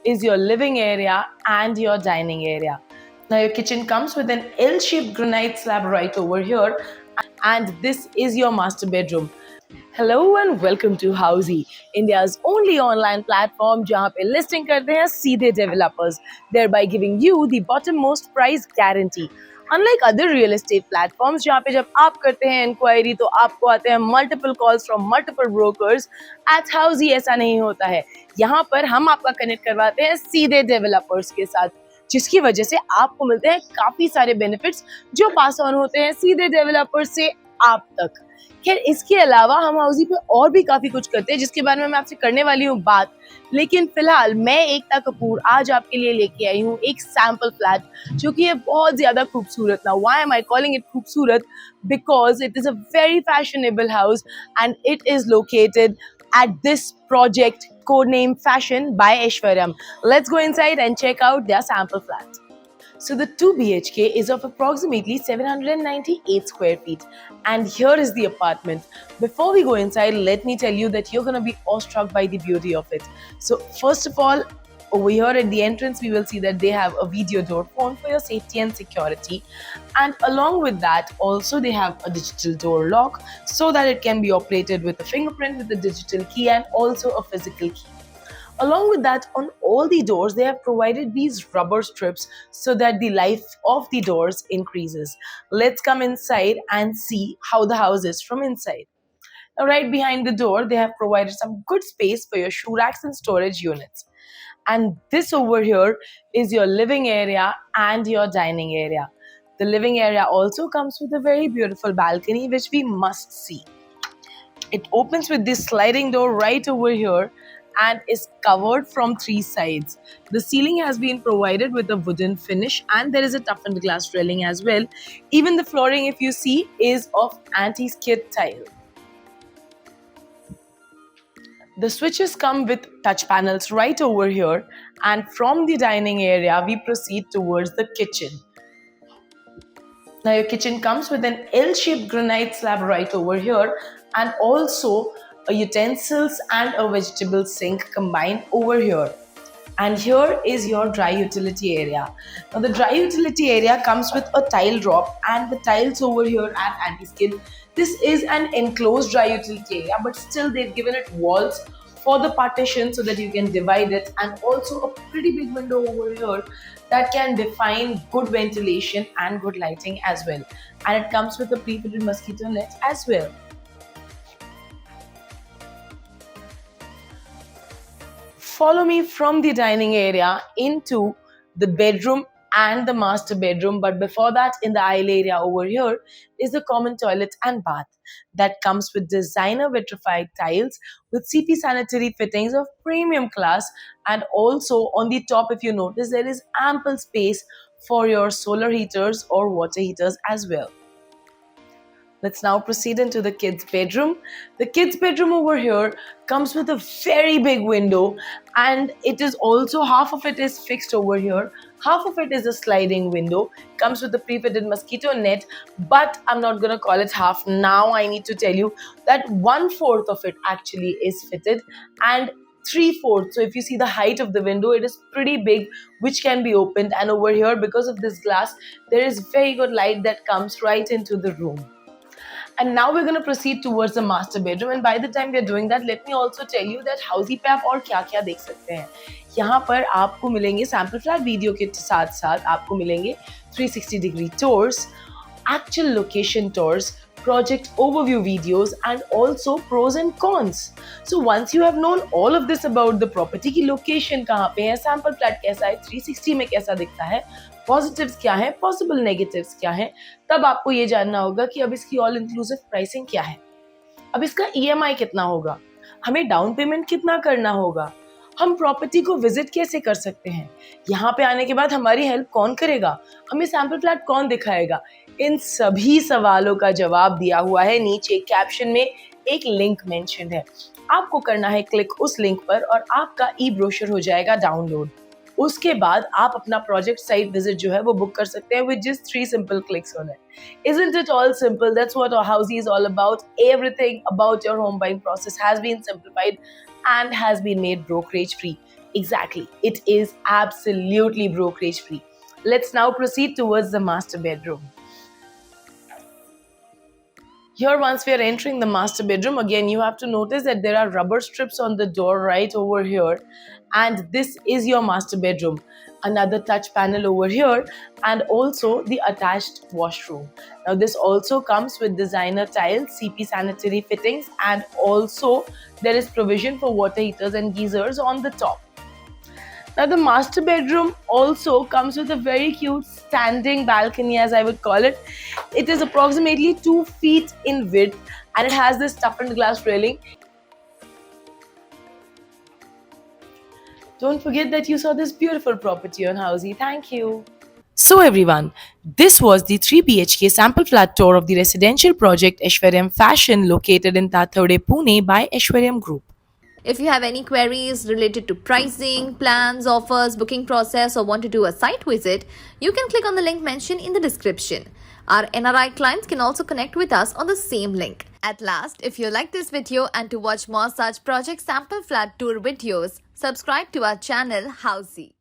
is your living area and your dining area. Now your kitchen comes with an L-shaped granite slab right over here, and this is your master bedroom. Hello and welcome to Housey, India's only online platform जहाँ पे listing करते हैं सीधे developers, thereby giving you the bottom-most price guarantee. Unlike other real estate platforms जहाँ पे जब आप करते हैं inquiry तो आपको आते हैं multiple calls from multiple brokers, at Housey ऐसा नहीं होता है. यहाँ पर हम आपका connect करवाते हैं सीधे developers के साथ, जिसकी वजह से आपको मिलते हैं काफी सारे बेनिफिट्स जो पास ऑन होते हैं सीधे डेवलपर से आप तक. खैर इसके अलावा हम हाउसी पे और भी काफी कुछ करते हैं जिसके बारे में मैं आपसे करने वाली हूँ बात. लेकिन फिलहाल मैं एकता कपूर आज आपके लिए लेके आई हूँ एक सैंपल फ्लैट जो कि ये बहुत ज्यादा खूबसूरत. ना why am I calling it खूबसूरत? Because it is a very fashionable house and it is located at this project codenamed Fashion by Aishwaryam. Let's go inside and check out their sample flat. So the 2 BHK is of approximately 798 square feet. And here is the apartment. Before we go inside, let me tell you that you're going to be awestruck by the beauty of it. So first of all, over here at the entrance, we will see that they have a video door phone for your safety and security. And along with that, also they have a digital door lock so that it can be operated with a fingerprint with a digital key and also a physical key. Along with that, on all the doors, they have provided these rubber strips so that the life of the doors increases. Let's come inside and see how the house is from inside. Now, right behind the door, they have provided some good space for your shoe racks and storage units. And this over here is your living area and your dining area. The living area also comes with a very beautiful balcony, which we must see. It opens with this sliding door right over here and is covered from 3 sides. The ceiling has been provided with a wooden finish and there is a toughened glass railing as well. Even the flooring, if you see, is of anti-skid tile. The switches come with touch panels right over here, and from the dining area we proceed towards the kitchen. Now your kitchen comes with an L-shaped granite slab right over here and also a utensils and a vegetable sink combined over here. And here is your dry utility area. Now the dry utility area comes with a tile drop and the tiles over here are anti-skid. This is an enclosed dry utility area, but still they've given it walls for the partition so that you can divide it, and also a pretty big window over here that can define good ventilation and good lighting as well. And it comes with a pre-fitted mosquito net as well. Follow me from the dining area into the bedroom and the master bedroom. But before that, in the aisle area over here is the common toilet and bath that comes with designer vitrified tiles with CP sanitary fittings of premium class. And also on the top, if you notice, there is ample space for your solar heaters or water heaters as well. Let's now proceed into the kids' bedroom. The kids' bedroom over here comes with a very big window, and it is also half of it is fixed over here. Half of it is a sliding window. Comes with a pre-fitted mosquito net, but I'm not gonna call it half. Now I need to tell you that 1/4 of it actually is fitted and 3/4. So if you see the height of the window, it is pretty big, which can be opened. And over here, because of this glass, there is very good light that comes right into the room. And now we're going to proceed towards the master bedroom. And by the time we're doing that, let me also tell you that Housey पे आप और क्या क्या देख सकते हैं. यहाँ पर आपको मिलेंगे सैम्पल फ्लैट वीडियो के साथ साथ आपको मिलेंगे 360 degree tours, actual location tours, project overview videos, and also pros and cons. So once you have known all of this about the property की location कहाँ पे है, sample flat कैसा है, 360 में कैसा दिखता है, पॉजिटिव्स क्या है, पॉसिबल नेगेटिव्स क्या है, तब आपको ये जानना होगा कि अब इसकी ऑल इंक्लूसिव प्राइसिंग क्या है, अब इसका ईएमआई कितना होगा, हमें डाउन पेमेंट कितना करना होगा, हम प्रॉपर्टी को विजिट कैसे कर सकते हैं, यहाँ पे आने के बाद हमारी हेल्प कौन करेगा, हमें सैंपल फ्लैट कौन दिखाएगा. इन सभी सवालों का जवाब दिया हुआ है नीचे कैप्शन में. एक लिंक मेंशन है, आपको करना है क्लिक उस लिंक पर और आपका ई ब्रोशर हो जाएगा डाउनलोड. उसके बाद आप अपना प्रोजेक्ट साइट विजिट जो है वो बुक कर सकते हैं with just 3 simple clicks on it. Isn't it all simple? That's what our Housey is all about. Everything about your home buying process has been simplified and has been made brokerage free. Exactly. It is absolutely brokerage free. Let's now proceed towards the master bedroom. Here, once we are entering the master bedroom, again, you have to notice that there are rubber strips on the door right over here. And this is your master bedroom. Another touch panel over here, and also the attached washroom. Now, this also comes with designer tiles, CP sanitary fittings, and also there is provision for water heaters and geysers on the top. Now, the master bedroom also comes with a very cute standing balcony, as I would call it. It is approximately 2 feet in width and it has this toughened glass railing. Don't forget that you saw this beautiful property on Housey. Thank you. So everyone, this was the 3 BHK sample flat tour of the residential project Aishwaryam Fashion located in Tathode, Pune by Aishwaryam Group. If you have any queries related to pricing, plans, offers, booking process, or want to do a site visit, you can click on the link mentioned in the description. Our NRI clients can also connect with us on the same link. At last, if you like this video and to watch more such project sample flat tour videos, subscribe to our channel Housey.